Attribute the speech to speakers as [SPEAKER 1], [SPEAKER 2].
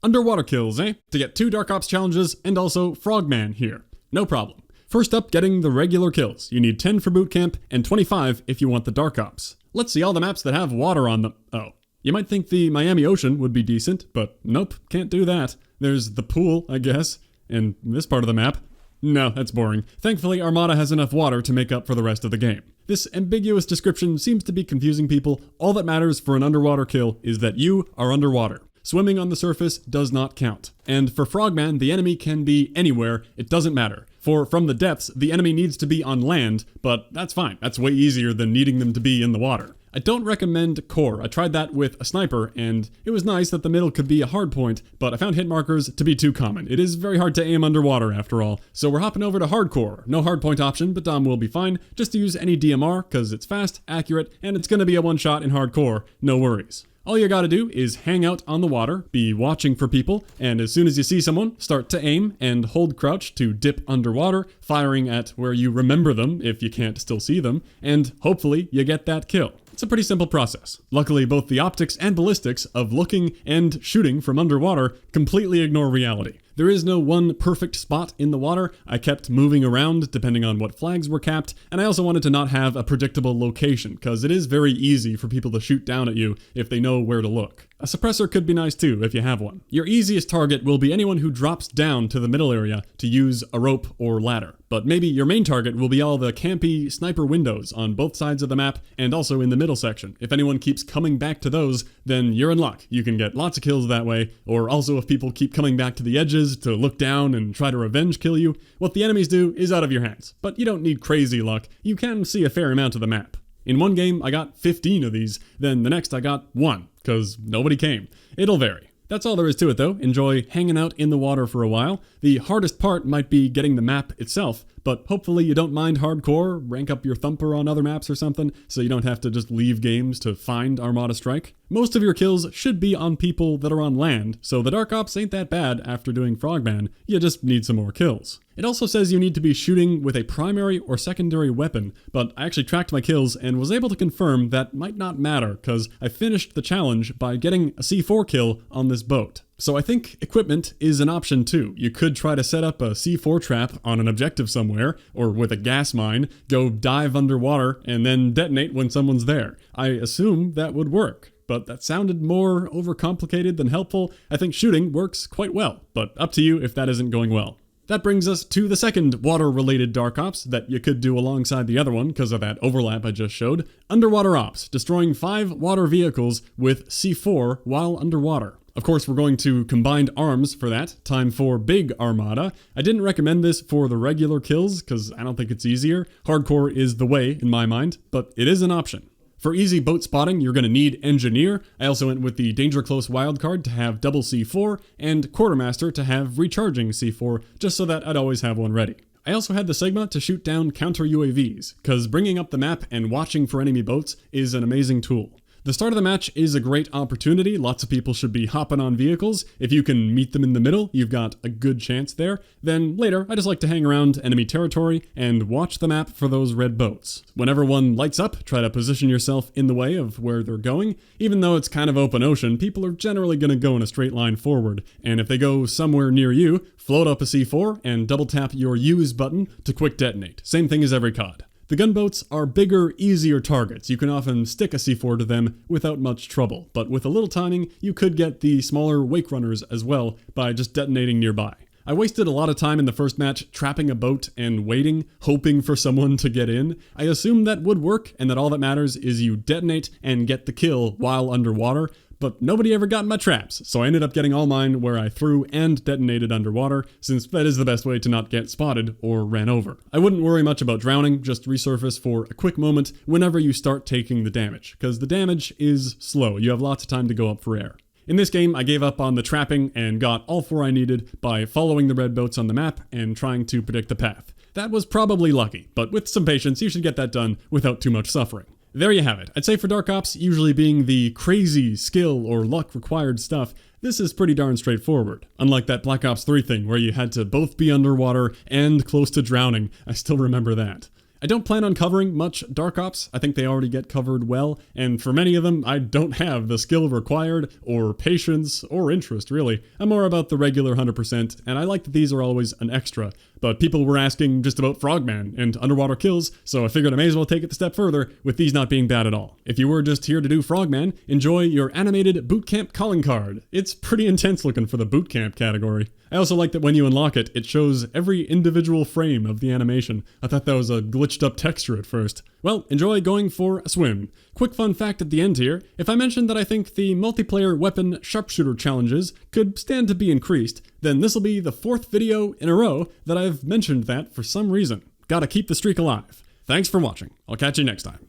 [SPEAKER 1] Underwater kills, eh? To get 2 Dark Ops challenges and also Frogman here. No problem. First up, getting the regular kills. You need 10 for boot camp and 25 if you want the Dark Ops. Let's see all the maps that have water on them. Oh, you might think the Miami Ocean would be decent, but nope, can't do that. There's the pool, I guess, and this part of the map. No, that's boring. Thankfully, Armada has enough water to make up for the rest of the game. This ambiguous description seems to be confusing people. All that matters for an underwater kill is that you are underwater. Swimming on the surface does not count. And for Frogman, the enemy can be anywhere, it doesn't matter. For from the depths, the enemy needs to be on land, but that's fine. That's way easier than needing them to be in the water. I don't recommend core. I tried that with a sniper, and it was nice that the middle could be a hard point, but I found hit markers to be too common. It is very hard to aim underwater after all, so we're hopping over to hardcore. No hardpoint option, but Dom will be fine. Just to use any DMR, cause it's fast, accurate, and it's gonna be a one-shot in hardcore. No worries. All you gotta do is hang out on the water, be watching for people, and as soon as you see someone, start to aim and hold crouch to dip underwater, firing at where you remember them if you can't still see them, and hopefully you get that kill. It's a pretty simple process. Luckily, both the optics and ballistics of looking and shooting from underwater completely ignore reality. There is no one perfect spot in the water. I kept moving around depending on what flags were capped, and I also wanted to not have a predictable location, because it is very easy for people to shoot down at you if they know where to look. A suppressor could be nice too if you have one. Your easiest target will be anyone who drops down to the middle area to use a rope or ladder. But maybe your main target will be all the campy sniper windows on both sides of the map and also in the middle section. If anyone keeps coming back to those, then you're in luck. You can get lots of kills that way, or also if people keep coming back to the edges to look down and try to revenge kill you, what the enemies do is out of your hands. But you don't need crazy luck. You can see a fair amount of the map. In one game, I got 15 of these, then the next I got 1, because nobody came. It'll vary. That's all there is to it though. Enjoy hanging out in the water for a while. The hardest part might be getting the map itself, but hopefully you don't mind hardcore, rank up your thumper on other maps or something, so you don't have to just leave games to find Armada Strike. Most of your kills should be on people that are on land, so the Dark Ops ain't that bad after doing Frogman, you just need some more kills. It also says you need to be shooting with a primary or secondary weapon, but I actually tracked my kills and was able to confirm that might not matter, cause I finished the challenge by getting a C4 kill on this boat. So I think equipment is an option too. You could try to set up a C4 trap on an objective somewhere, or with a gas mine, go dive underwater, and then detonate when someone's there. I assume that would work, but that sounded more overcomplicated than helpful. I think shooting works quite well, but up to you if that isn't going well. That brings us to the second water-related Dark Ops that you could do alongside the other one because of that overlap I just showed. Underwater Ops, destroying 5 water vehicles with C4 while underwater. Of course, we're going to combined arms for that. Time for Big Armada. I didn't recommend this for the regular kills because I don't think it's easier. Hardcore is the way in my mind, but it is an option. For easy boat spotting, you're going to need Engineer. I also went with the Danger Close wildcard to have double C4, and Quartermaster to have recharging C4, just so that I'd always have one ready. I also had the Sigma to shoot down counter UAVs, because bringing up the map and watching for enemy boats is an amazing tool. The start of the match is a great opportunity. Lots of people should be hopping on vehicles. If you can meet them in the middle, you've got a good chance there. Then later, I just like to hang around enemy territory and watch the map for those red boats. Whenever one lights up, try to position yourself in the way of where they're going. Even though it's kind of open ocean, people are generally going to go in a straight line forward. And if they go somewhere near you, float up a C4 and double tap your use button to quick detonate. Same thing as every COD. The gunboats are bigger, easier targets. You can often stick a C4 to them without much trouble, but with a little timing, you could get the smaller wake runners as well by just detonating nearby. I wasted a lot of time in the first match trapping a boat and waiting, hoping for someone to get in. I assumed that would work and that all that matters is you detonate and get the kill while underwater, but nobody ever got in my traps, so I ended up getting all mine where I threw and detonated underwater, since that is the best way to not get spotted or ran over. I wouldn't worry much about drowning, just resurface for a quick moment whenever you start taking the damage, because the damage is slow. You have lots of time to go up for air. In this game, I gave up on the trapping and got all 4 I needed by following the red boats on the map and trying to predict the path. That was probably lucky, but with some patience, you should get that done without too much suffering. There you have it. I'd say for Dark Ops, usually being the crazy skill or luck required stuff, this is pretty darn straightforward. Unlike that Black Ops 3 thing where you had to both be underwater and close to drowning. I still remember that. I don't plan on covering much Dark Ops. I think they already get covered well, and for many of them, I don't have the skill required, or patience, or interest, really. I'm more about the regular 100%, and I like that these are always an extra. But people were asking just about Frogman and underwater kills, so I figured I may as well take it a step further, with these not being bad at all. If you were just here to do Frogman, enjoy your animated bootcamp calling card. It's pretty intense looking for the bootcamp category. I also like that when you unlock it, it shows every individual frame of the animation. I thought that was a glitched up texture at first. Well, enjoy going for a swim. Quick fun fact at the end here, if I mentioned that I think the multiplayer weapon sharpshooter challenges could stand to be increased, then this'll be the 4th video in a row that I've mentioned that for some reason. Gotta keep the streak alive. Thanks for watching. I'll catch you next time.